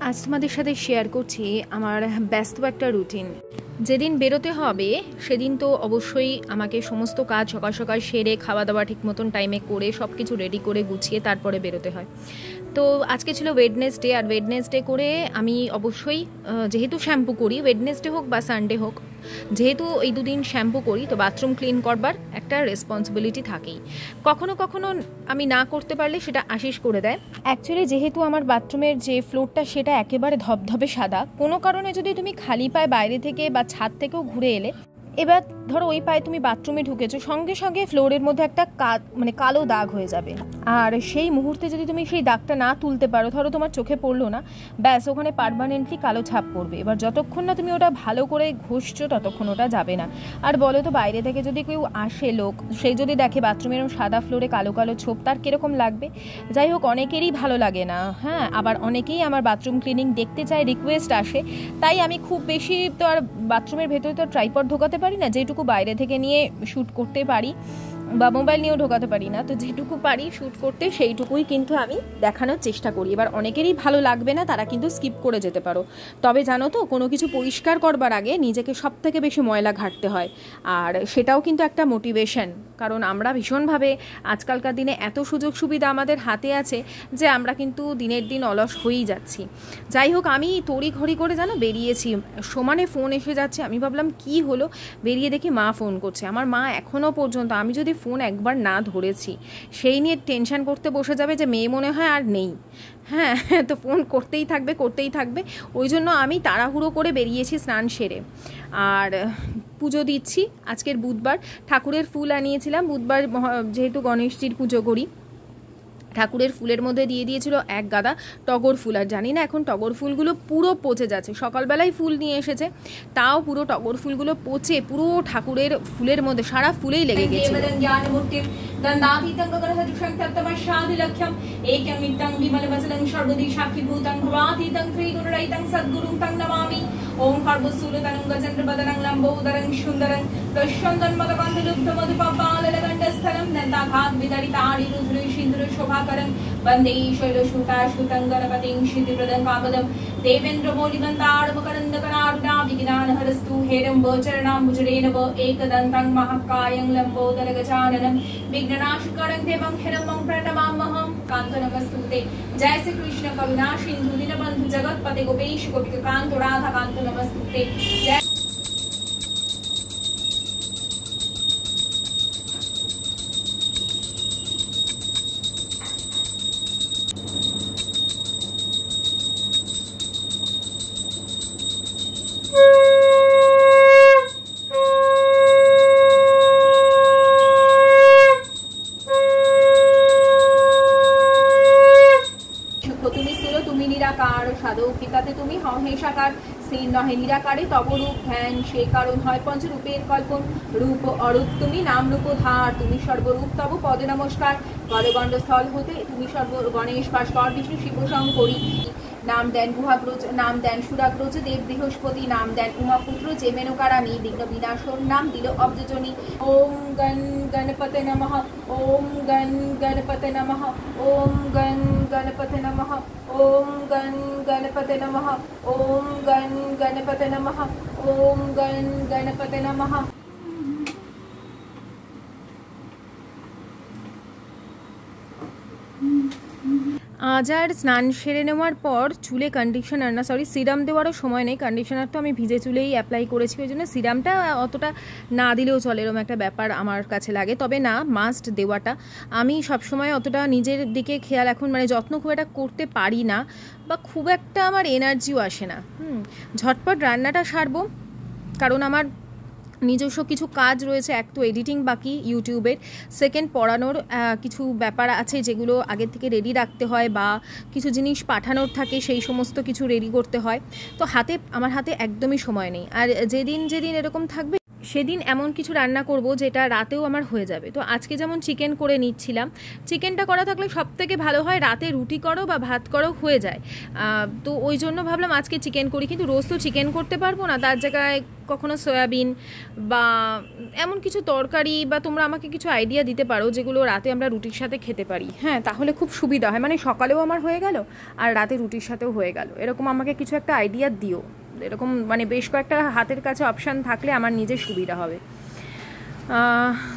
আজ তোমাদের সাথে শেয়ার করছি আমার ব্যস্ত একটা রুটিন। যেদিন বেরোতে হবে সেদিন তো অবশ্যই আমাকে সমস্ত কাজ সকাল সকাল সেরে খাওয়া দাওয়া ঠিক মতন টাইমে করে সব কিছু রেডি করে গুছিয়ে তারপরে বেরোতে হয়। তো আজকে ছিল ওয়েডনেসডে, আর ওয়েডনেসডে করে আমি অবশ্যই যেহেতু শ্যাম্পু করি, ওয়েডনেসডে হোক বা সানডে হোক, যেহেতু এই দুদিন শ্যাম্পু করি তো বাথরুম ক্লিন করবার একটা রেসপন্সিবিলিটি থাকেই। কখনো কখনো আমি না করতে পারলে সেটা আশিস করে দেয়। অ্যাকচুয়ালি যেহেতু আমার বাথরুমের যে ফ্লোরটা সেটা একেবারে ধবধবে সাদা, কোনো কারণে যদি তুমি খালি পায়ে বাইরে থেকে বা ছাদ থেকেও ঘুরে এলে, এবার ধরো ওই পায়ে তুমি বাথরুমে ঢুকেছো, সঙ্গে সঙ্গে ফ্লোরের মধ্যে একটা কালো দাগ হয়ে যাবে। আর সেই মুহূর্তে যদি তুমি সেই দাগটা না তুলতে পারো, ধরো তোমার চোখে পড়লো না, ব্যাস ওখানে পার্মানেন্টলি কালো ছাপ পড়বে। এবার যতক্ষণ না তুমি ওটা ভালো করে ঘষছো ততক্ষণ ওটা যাবে না। আর বলো তো, বাইরে থেকে যদি কেউ আসে লোক, সেই যদি দেখে বাথরুমের সাদা ফ্লোরে কালো কালো ছোপ, তার কীরকম লাগবে? যাই হোক, অনেকেরই ভালো লাগে না, হ্যাঁ। আবার অনেকেই আমার বাথরুম ক্লিনিং দেখতে চায়, রিকোয়েস্ট আসে। তাই আমি খুব বেশি তো আর বাথরুমের ভেতরে তো ট্রাইপড ঢোকাতে পারি না, যেটুকু বাইরে থেকে নিয়ে শ্যুট করতে পারি, বা মোবাইল নিয়েও ঢোকাতে পারি না, তো যেটুকু পারি শ্যুট করতে সেইটুকুই কিন্তু আমি দেখানোর চেষ্টা করি। এবার অনেকেরই ভালো লাগবে না, তারা কিন্তু স্কিপ করে যেতে পারো। তবে জানো তো, কোনো কিছু পরিষ্কার করবার আগে নিজেকে সব থেকে বেশি ময়লা ঘাঁটতে হয়, আর সেটাও কিন্তু একটা মোটিভেশন। কারণ আমরা ভীষণভাবে আজকালকার দিনে এত সুযোগ সুবিধা আমাদের হাতে আছে যে আমরা কিন্তু দিনের দিন অলস হয়েই যাচ্ছি। যাই হোক, আমি তড়িঘড়ি করে জানো বেরিয়েছি, সমানে ফোন এসে যাচ্ছে। আমি ভাবলাম কি হলো, বেরিয়ে দেখি মা ফোন করছে। আমার মা এখনও পর্যন্ত, আমি যদি ফোন একবার না ধরেছি সেই নিয়ে টেনশন করতে বসে যাবে যে মেয়ে মনে হয় আর নেই। হ্যাঁ, তো ফোন করতেই থাকবে। ওই জন্য আমি তাড়াহুড়ো করে বেরিয়েছি স্নান সেরে। আর পুজো দিচ্ছি, আজকের বুধবার, ঠাকুরের ফুল আনিয়েছিলাম। বুধবার যেহেতু গণেশজির পুজো করি, ঠাকুরের ফুলের মধ্যে দিয়ে দিয়েছিল এক গাদা টগর ফুল। আর জানি না এখন টগর ফুলগুলো পুরো পচে যাচ্ছে। সকালবেলায় ফুল নিয়ে এসেছে, তাও পুরো টগর ফুলগুলো পচে পুরো ঠাকুরের ফুলের মধ্যে সারা ফুলেই লেগে গেছে। ওম সর্বসূলতনং গজেন্দ্রবদনং লম্বোদরং সুন্দরং দশন্দন মদগন্ধলুব্ধ মধুপাপাললগণ্ডস্থলং দন্তাঘাত বিদরিতারিরুদ্রে সিন্ধুর শোভাকরং বন্দে শৈলসুতাশুতং গণপতিং সিদ্ধিপ্রদং কামদম দেবেন্দ্রমৌলিবন্তাড়মকরন্দকরার্ণা বিঘ্নানহরস্তু হেরম্বচরণাম্বুজরেণব एकदन्तं महाकायं लम्बोदरगजाननं विघ्ननाशकरं देवं हिरण्यं प्रणमाम्यहं कान्तनमस्तुते। जय श्री कृष्ण करुणा सिंधु दीनबन्धु जगत्पते गोपेश गोपिकान्त राधा कान्त नमस्तुते। जय সাধকিতাতে তুমি হেসাকার, সেই নহে নিরাকারে তব রূপ ধ্যান, সে কারণ হয় পঞ্চরূপের কল্পন। রূপ অরূপ তুমি, নাম রূপ ধার, তুমি সর্বরূপ তব পদে নমস্কার। গরগণ্ড স্থল হতে তুমি সর্ব গণেশ ভাস্কর বিষ্ণু শিব শঙ্করী। নাম দেন গুহাগ্রজ, নাম দেন সুরাগ্রজ দেব বৃহস্পতি, নাম দেন উমাপুত্র যে মেনকারানী, বিঘ্ন বিনাশন নাম দিল অব্জজনী। ওম গণ গণপতে নমঃ, ওম গণ গণপতে নমঃ, ওম গণ গণপতে নমঃ, ওম গণ গণপতে নমঃ, ওম গণ গণপতে নমঃ, ওম গণ গণপতে নমঃ। আজ আর স্নান সেরে নেওয়ার পর চুলে কন্ডিশনার না, সিরাম দেওয়ারও সময় নেই। কন্ডিশনার তো আমি ভিজে চুলেই অ্যাপ্লাই করেছি, ওই জন্য সিরামটা অতটা না দিলেও চলে, এরকম একটা ব্যাপার আমার কাছে লাগে। তবে না, মাস্ট দেওয়াটা। আমি সবসময় অতটা নিজের দিকে খেয়াল এখন যত্ন খুব একটা করতে পারি না, বা খুব একটা আমার এনার্জিও আসে না। ঝটপট রান্নাটা সারবো, কারণ আমার নিজস্ব কিছু কাজ রয়েছে। এক তো এডিটিং বাকি ইউটিউবের, সেকেন্ড পড়ানোর কিছু ব্যাপার আছে যেগুলো আগের থেকে রেডি রাখতে হয়, বা কিছু জিনিস পাঠানোর থাকে, সেই সমস্ত কিছু রেডি করতে হয়। তো আমার হাতে একদমই সময় নেই। আর যেদিন এরকম থাকবে সেদিন এমন কিছু রান্না করব যেটা রাতেও আমার হয়ে যাবে। তো আজকে যেমন চিকেন করে নিচ্ছিলাম, চিকেনটা করা থাকলে সব থেকে ভালো হয় রাতে রুটি করো বা ভাত করো হয়ে যায়। তো ওই জন্য ভাবলাম আজকে চিকেন করি, কিন্তু রোজ তো চিকেন করতে পারবো না, তার জায়গায় কখনো সয়াবিন বা এমন কিছু তরকারি, বা তোমরা আমাকে কিছু আইডিয়া দিতে পারো যেগুলো রাতে আমরা রুটির সাথে খেতে পারি। হ্যাঁ, তাহলে খুব সুবিধা হয়, মানে সকালেও আমার হয়ে গেল আর রাতে রুটির সাথেও হয়ে গেল। এরকম আমাকে কিছু একটা আইডিয়া দিও, এরকম মানে বেশ কয়েকটা হাতের কাছে অপশান থাকলে আমার নিজের সুবিধা হবে।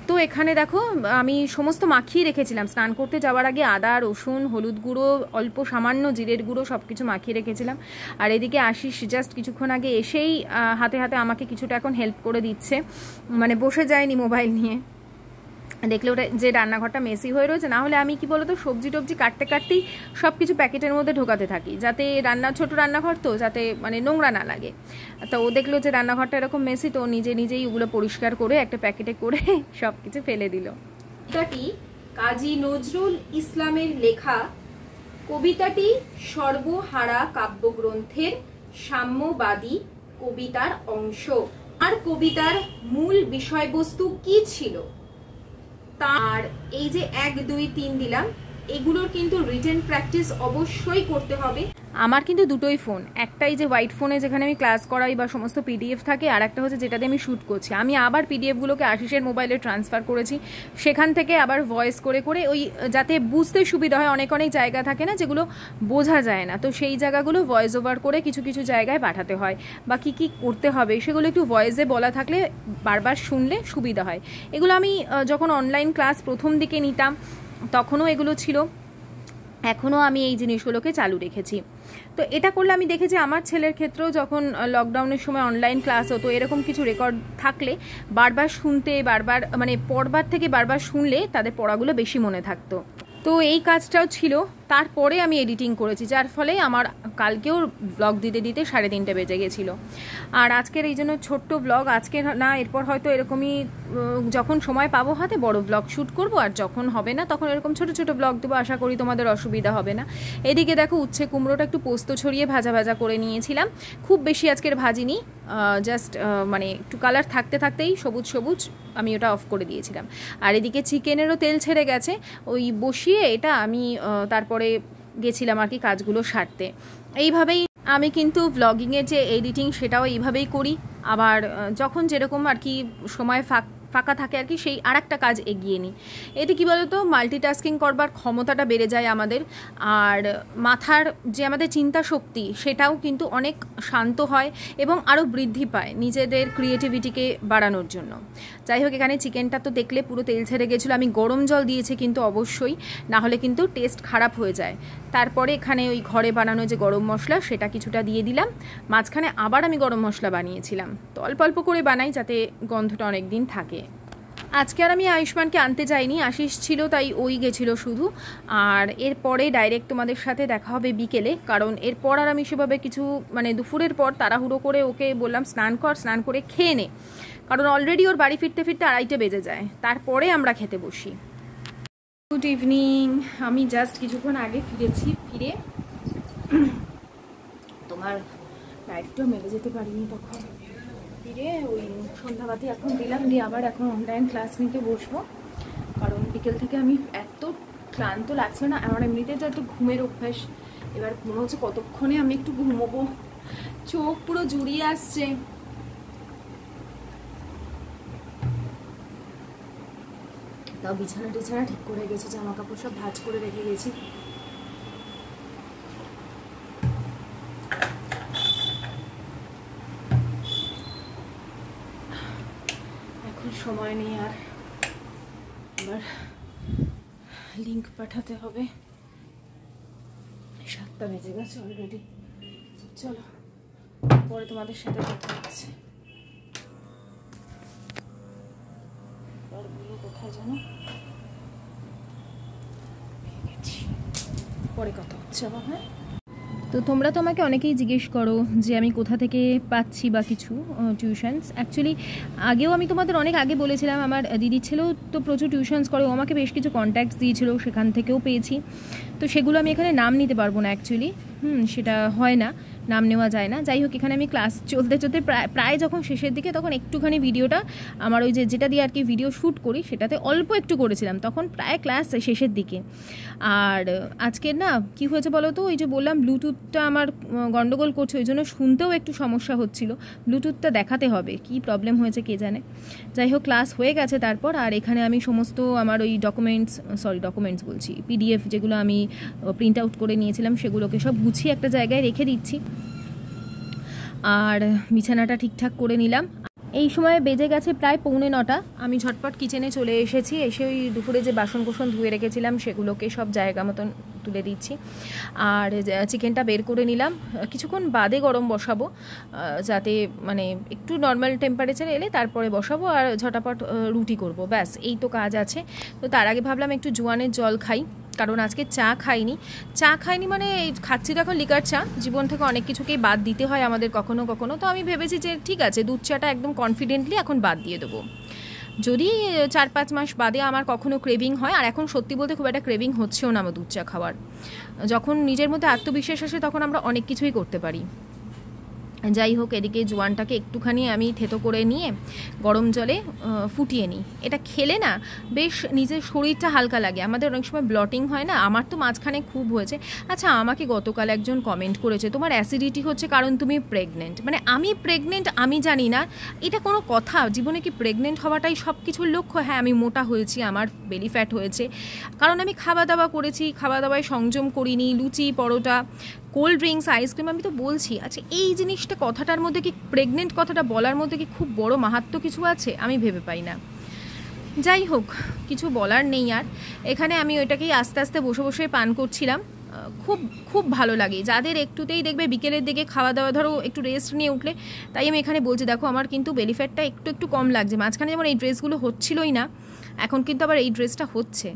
তো এখানে দেখো আমি সমস্ত মাখিয়ে রেখেছিলাম, স্নান করতে যাওয়ার আগে আদা, রসুন, হলুদ গুঁড়ো, অল্প সামান্য জিরের গুঁড়ো সব কিছু মাখিয়ে রেখেছিলাম। আর এদিকে আশিস জাস্ট কিছুক্ষণ আগে এসেই হাতে হাতে আমাকে কিছুটা এখন হেল্প করে দিচ্ছে, মানে বসে যায়নি মোবাইল নিয়ে। দেখলে ওটা যে রান্নাঘরটা মেসি হয়ে রয়েছে, না হলে আমি কি বলতো সবজি টবজি কাটতে কাটতেই সব কিছু প্যাকেটের মধ্যে ঢোকাতে থাকি, যাতে ছোট রান্নাঘর তো যাতে মানে নোংরা না লাগে। তো ও দেখলো যে রান্নাঘরটা এরকম মেসি, তো নিজেই ওগুলো পরিষ্কার করে একটা প্যাকেটে করে সব কিছু ফেলে দিল। কবিতাটি কাজী নজরুল ইসলামের লেখা। কবিতাটি সর্বহারা কাব্যগ্রন্থের সাম্যবাদী কবিতার অংশ। আর কবিতার মূল বিষয়বস্তু কি ছিল? তার এই যে 1, 2, 3 দিলাম, এগুলোর কিন্তু রিটেন প্র্যাকটিস অবশ্যই করতে হবে। আমার কিন্তু দুটোই ফোন, একটাই যে হোয়াইট ফোনে যেখানে আমি ক্লাস করাই বা সমস্ত পিডিএফ থাকে, আর একটা হচ্ছে যেটাতে আমি শ্যুট করছি। আমি আবার পিডিএফগুলোকে আশিসের মোবাইলে ট্রান্সফার করেছি, সেখান থেকে আবার ভয়েস করে করে ওই যাতে বুঝতে সুবিধা হয়। অনেক জায়গা থাকে না যেগুলো বোঝা যায় না, তো সেই জায়গাগুলো ভয়েস ওভার করে কিছু কিছু জায়গায় পাঠাতে হয়, বা কী কী করতে হবে সেগুলো একটু ভয়েসে বলা থাকলে বারবার শুনলে সুবিধা হয়। এগুলো আমি যখন অনলাইন ক্লাস প্রথম দিকে নিতাম তখনও এগুলো ছিল, এখনও আমি এই জিনিসগুলোকে চালু রেখেছি। তো এটা করলে আমি দেখেছি আমার ছেলের ক্ষেত্রেও যখন লকডাউনের সময় অনলাইন ক্লাস হতো, এরকম কিছু রেকর্ড থাকলে বারবার শুনতে, বারবার মানে পড়বার থেকে বারবার শুনলে তাদের পড়াগুলো বেশি মনে থাকতো। তো এই কাজটাও ছিল, তারপরে আমি এডিটিং করেছি, যার ফলে আমার কালকেও ব্লগ দিতে দিতে 3:30 বেজে গেছিলো। আর আজকের এই জন্য ছোট্ট ব্লগ, আজকে না এরপর হয়তো এরকমই যখন সময় পাবো হাতে বড় ব্লগ শ্যুট করব, আর যখন হবে না তখন এরকম ছোট ছোট ব্লগ দেবো, আশা করি তোমাদের অসুবিধা হবে না। এদিকে দেখো উচ্ছে কুমড়োটা একটু পোস্ত ছড়িয়ে ভাজা ভাজা করে নিয়েছিলাম, খুব বেশি আজকের ভাজিনি, জাস্ট মানে একটু কালার থাকতে থাকতেই সবুজ সবুজ আমি ওটা অফ করে দিয়েছিলাম। আর এদিকে চিকেনেরও তেল ছেড়ে গেছে, ওই বসিয়ে এটা আমি তারপরে গেছিলাম আর কি কাজগুলো সারতে। এইভাবেই আমি কিন্তু ব্লগিংয়ের যে এডিটিং সেটাও এইভাবেই করি, আবার যখন যেরকম আর কি সময় ফাঁকা থাকে আর কি সেই আর একটা কাজ এগিয়ে নিই। এতে কী বলতো মাল্টিটাস্কিং করবার ক্ষমতাটা বেড়ে যায় আমাদের, আর মাথার যে আমাদের চিন্তা শক্তি সেটাও কিন্তু অনেক শান্ত হয় এবং আরও বৃদ্ধি পায় নিজেদের ক্রিয়েটিভিটিকে বাড়ানোর জন্য। যাই হোক, এখানে চিকেনটা তো দেখলে পুরো তেল ছেড়ে গেছিলো, আমি গরম জল দিয়েছি কিন্তু অবশ্যই, না হলে কিন্তু টেস্ট খারাপ হয়ে যায়। তারপরে এখানে ওই ঘরে বানানো যে গরম মশলা সেটা কিছুটা দিয়ে দিলাম, মাঝখানে আবার আমি গরম মশলা বানিয়েছিলাম, তো অল্প অল্প করে বানাই যাতে গন্ধটা অনেক দিন থাকে। আজকে আর আমি আয়ুষ্মানকে আনতে যাইনি, আশিস ছিল তাই ওই গেছিলো শুধু। আর এরপরে ডাইরেক্ট তোমাদের সাথে দেখা হবে বিকেলে, কারণ এরপর আর আমি সেভাবে কিছু মানে দুপুরের পর তাড়াহুড়ো করে ওকে বললাম স্নান করে খেয়ে নে, কারণ অলরেডি ওর বাড়ি ফিরতে ফিরতে 2:30 বেজে যায়, তারপরে আমরা খেতে বসি। গুড ইভিনিং, আমি জাস্ট কিছুক্ষণ আগে ফিরে তোমার লাইটটাও মেলে যেতে পারিনি তখন, ফিরে ওই সন্ধ্যাবাতি এখন দিলাম, দিয়ে আবার এখন অনলাইন ক্লাস নিতে বসবো, কারণ বিকেল থেকে আমি এত ক্লান্ত লাগছে না, আমার এমনিতে তো একটু ঘুমের অভ্যাস, এবার মনে হচ্ছে কতক্ষণে আমি একটু ঘুমোবো, চোখ পুরো জুড়িয়ে আসছে। তাও বিছানা টিছানা ঠিক করে গেছি, জামা কাপড় সব ভাঁজ করে রেখে গেছি। এখন সময় নেই আর, এবার লিঙ্ক পাঠাতে হবে, 7টা বেজে গেছে অলরেডি। চলো পরে তোমাদের সাথে কথা হচ্ছে। কোথায় জানো পরে কথা হচ্ছে আবার। হ্যাঁ, তো তোমরা তো আমাকে অনেকেই জিজ্ঞেস করো যে আমি কোথা থেকে পাচ্ছি বা কিছু টিউশনস। অ্যাকচুয়ালি আগেও আমি তোমাদের অনেক আগে বলেছিলাম, আমার দিদির ছেলেও তো প্রচুর টিউশনস করে, ও আমাকে বেশ কিছু কন্ট্যাক্টস দিয়েছিল, সেখান থেকেও পেয়েছি। তো সেগুলো আমি এখানে নাম নিতে পারবো না অ্যাকচুয়ালি, সেটা হয় না, নাম নেওয়া যায় না। যাই হোক, এখানে আমি ক্লাস চলতে চলতে প্রায় যখন শেষের দিকে তখন একটুখানি ভিডিওটা আমার ওই যেটা দিয়ে আর কি ভিডিও শ্যুট করি সেটাতে অল্প একটু করেছিলাম, তখন প্রায় ক্লাস শেষের দিকে। আর আজকের না কি হয়েছে বলো তো, ওই যে বললাম ব্লুটুথটা আমার গন্ডগোল করছে, ওই জন্য শুনতেও একটু সমস্যা হচ্ছিল। ব্লুটুথটা দেখাতে হবে, কি প্রবলেম হয়েছে কে জানে। যাই হোক, ক্লাস হয়ে গেছে তারপর। আর এখানে আমি সমস্ত আমার ওই ডকুমেন্টস বলছি, PDF যেগুলো আমি প্রিন্ট আউট করে নিয়েছিলাম সেগুলোকে সব গুছিয়ে একটা জায়গায় রেখে দিচ্ছি। আর বিছানাটা ঠিকঠাক করে নিলাম। এই সময় বেজে গেছে প্রায় 8:45। আমি ঝটপট কিচেনে চলে এসেছি। এসে ওই দুপুরে যে বাসন কোসন ধুয়ে রেখেছিলাম সেগুলোকে সব জায়গা মতন তুলে দিচ্ছি। আর চিকেনটা বের করে নিলাম, কিছুক্ষণ বাদে গরম বসাবো, যাতে মানে একটু নর্মাল টেম্পারেচারে এলে তারপরে বসাবো। আর ঝটাপট রুটি করব, ব্যাস এই তো কাজ আছে। তো তার আগে ভাবলাম একটু জোয়ানের জল খাই, কারণ আজকে চা খাইনি মানে খাচ্ছি তো এখন লিকার চা। জীবন থেকে অনেক কিছুকেই বাদ দিতে হয় আমাদের কখনো কখনো। তো আমি ভেবেছি যে ঠিক আছে, দুধ চাটা একদম কনফিডেন্টলি এখন বাদ দিয়ে দেবো। যদি 4-5 মাস বাদে আমার কখনো ক্রেভিং হয়, আর এখন সত্যি বলতে খুব একটা ক্রেভিং হচ্ছেও না আমার দুধ চা খাওয়ার। যখন নিজের মধ্যে আত্মবিশ্বাস আসে তখন আমরা অনেক কিছুই করতে পারি। যাই হোক, এদিকে জোয়ানটাকে একটুখানি আমি থেতো করে নিয়ে গরম জলে ফুটিয়ে নিই। এটা খেলে না বেশ নিজের শরীরটা হালকা লাগে। আমাদের অনেক সময় ব্লটিং হয় না, আমার তো মাঝখানে খুব হয়েছে। আচ্ছা, আমাকে গতকাল একজন কমেন্ট করেছে তোমার অ্যাসিডিটি হচ্ছে কারণ তুমি প্রেগনেন্ট। মানে আমি প্রেগনেন্ট আমি জানি না, এটা কোনো কথা? জীবনে কি প্রেগনেন্ট হওয়াটাই সব কিছুর লক্ষ্য? হ্যাঁ, আমি মোটা হয়েছি, আমার বেলি ফ্যাট হয়েছে, কারণ আমি খাওয়া দাওয়া করেছি, খাওয়া দাওয়ায় সংযম করিনি, লুচি পরোটা কোল্ড ড্রিঙ্কস আইসক্রিম, আমি তো বলছি। আচ্ছা, এই জিনিসটা কথাটার মধ্যে কি, প্রেগনেন্ট কথাটা বলার মধ্যে কি খুব বড় মাহাত্ম্য কিছু আছে? আমি ভেবে পাই না। যাই হোক, কিছু বলার নেই আর। এখানে আমি ওইটাকেই আস্তে আস্তে বসে বসে পান করছিলাম। খুব খুব ভালো লাগে যাদের একটুতেই দেখবে বিকেলের দিকে খাওয়া দাওয়া ধরো একটু রেস্ট নিয়ে উঠলে। তাই আমি এখানে বলছি, দেখো আমার কিন্তু বেলি ফ্যাটটা একটু কম লাগছে। মাঝখানে যেমন এই ড্রেসগুলো হচ্ছিলই না, এখন কিন্তু আবার এই ড্রেসটা হচ্ছে।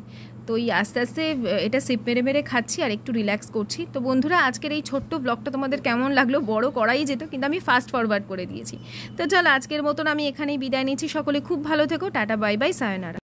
তো এই আস্তে আস্তে এটা সিপ মেরে মেরে খাচ্ছি আর একটু রিল্যাক্স করছি। তো বন্ধুরা, আজকের এই ছোট্ট ব্লগটা তোমাদের কেমন লাগলো? বড় করাই যেত, কিন্তু আমি ফাস্ট ফরওয়ার্ড করে দিয়েছি। তো চল, আজকের মতন আমি এখানেই বিদায় নিচ্ছি। সকলে খুব ভালো থেকো, টাটা বাই বাই, সায়োনারা।